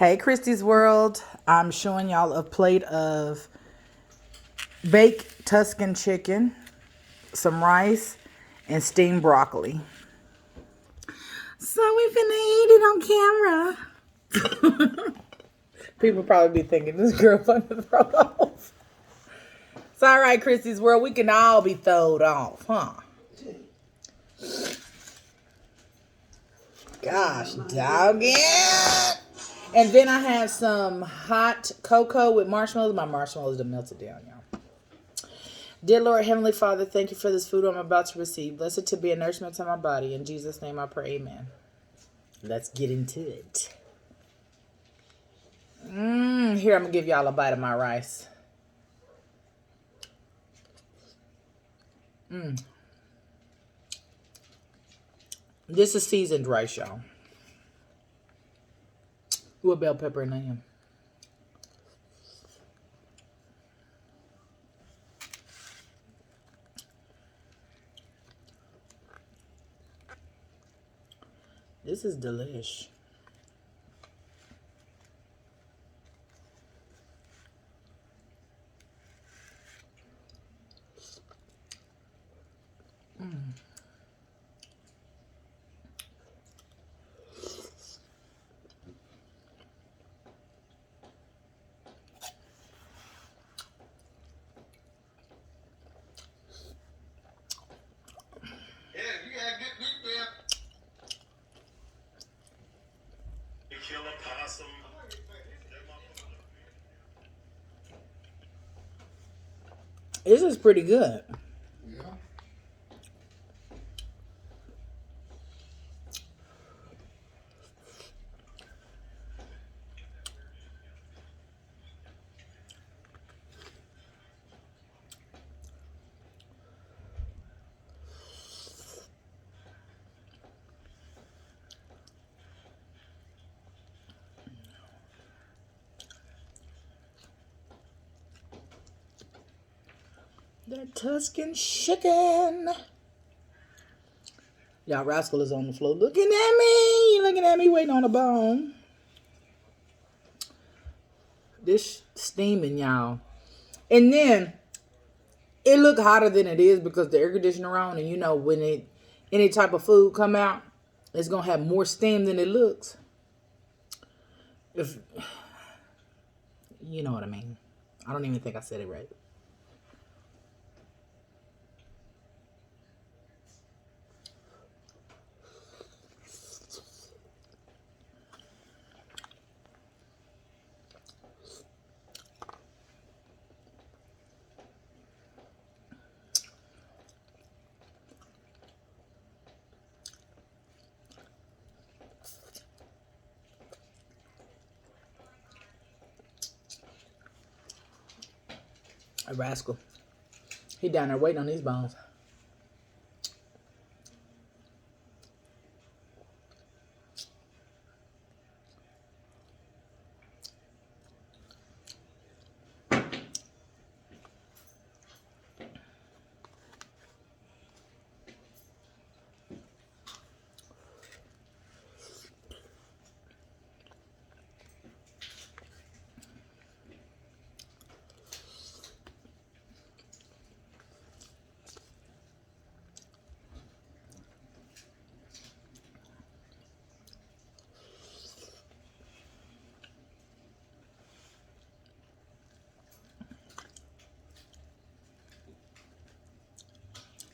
Hey, Christy's World. I'm showing y'all a plate of baked Tuscan chicken, some rice, and steamed broccoli. So we finna eat it on camera. People probably be thinking this girl finna throw off. It's all right, Christy's World. We can all be throwed off, huh? Gosh, dog it. And then I have some hot cocoa with marshmallows. My marshmallows are melted down, y'all. Dear Lord, Heavenly Father, thank you for this food I'm about to receive. Bless it to be a nourishment to my body. In Jesus' name I pray, amen. Let's get into it. Here, I'm going to give y'all a bite of my rice. This is seasoned rice, y'all. With bell pepper and onion. This is delish. This is pretty good. Yeah. That Tuscan chicken. Y'all, Rascal is on the floor looking at me, waiting on a bone. This steaming, y'all. And then, it look hotter than it is because the air conditioner on. And you know, when any type of food come out, it's going to have more steam than it looks. If you know what I mean. I don't even think I said it right. A Rascal. He down there waiting on these bones.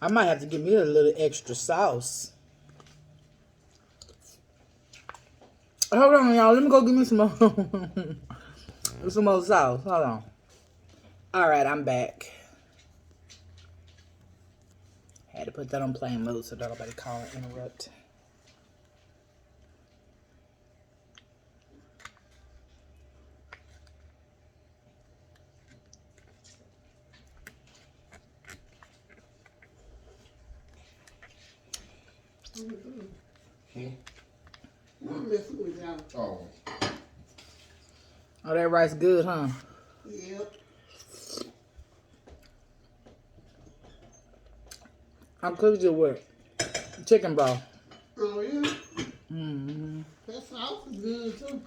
I might have to give me a little extra sauce. Hold on, y'all. Let me go give me some more, some more sauce. Hold on. All right, I'm back. Had to put that on plane mode so that nobody call and interrupt. Oh. Oh, that rice good, huh? Yep. How cooked it with? Chicken broth. Oh, yeah? Mm-hmm. That sauce is good, too.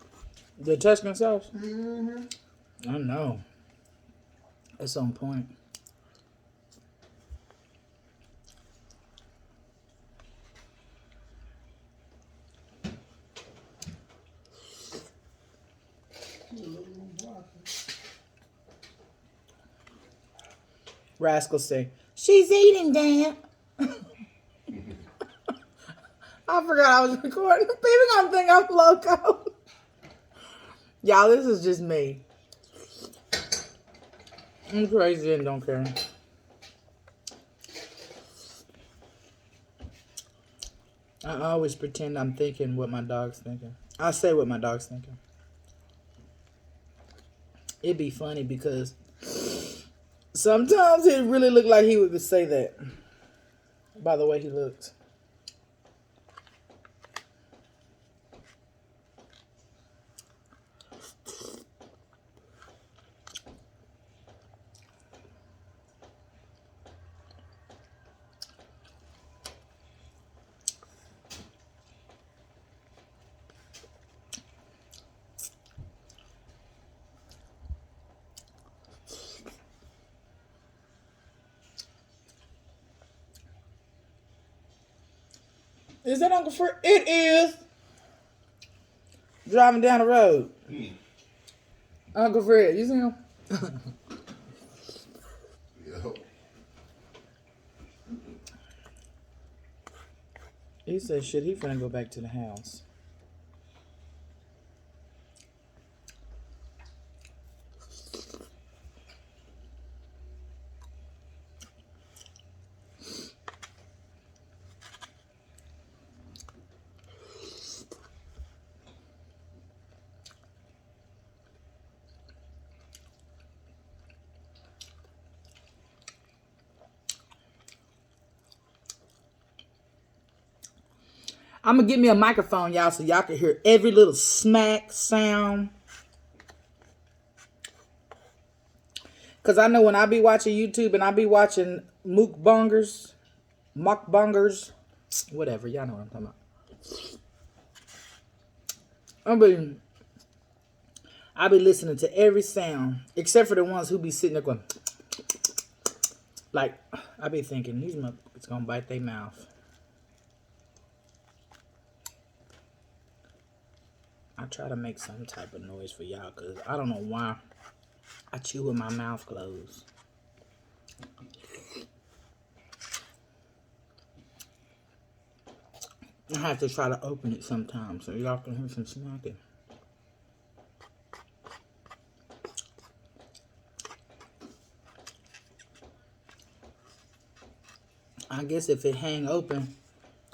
The Tuscan sauce? Mm-hmm. I know. It's on point. Rascal say, she's eating, Dad. I forgot I was recording. People gonna think I'm loco. Y'all, this is just me. I'm crazy and don't care. I always pretend I'm thinking what my dog's thinking. I say what my dog's thinking. It'd be funny because sometimes it really look like he would say that by the way he looks. Is that Uncle Fred? It is. Driving down the road. Uncle Fred, you see him? Yep. He said, shit, he finna go back to the house. I'm gonna get me a microphone, y'all, so y'all can hear every little smack sound. Because I know when I be watching YouTube and I be watching muckbungers, whatever, y'all know what I'm talking about. I be listening to every sound, except for the ones who be sitting there going, like, I be thinking, these motherfuckers gonna bite their mouth. I try to make some type of noise for y'all because I don't know why I chew with my mouth closed. I have to try to open it sometimes so y'all can hear some smacking. I guess if it hang open,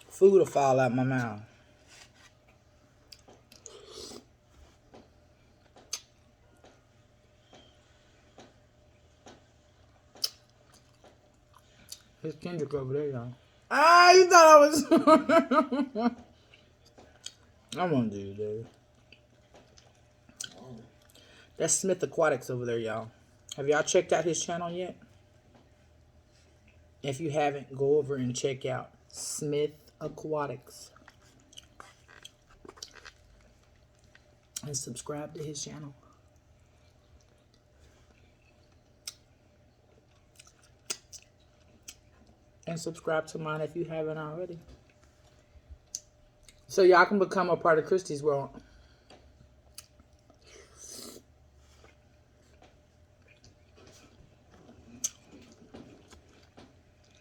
food will fall out my mouth. There's Kendrick over there, y'all. Ah, you thought I was... I won't do you, David. That's Smith Aquatics over there, y'all. Have y'all checked out his channel yet? If you haven't, go over and check out Smith Aquatics. And subscribe to his channel. And subscribe to mine if you haven't already. So y'all can become a part of Christy's world.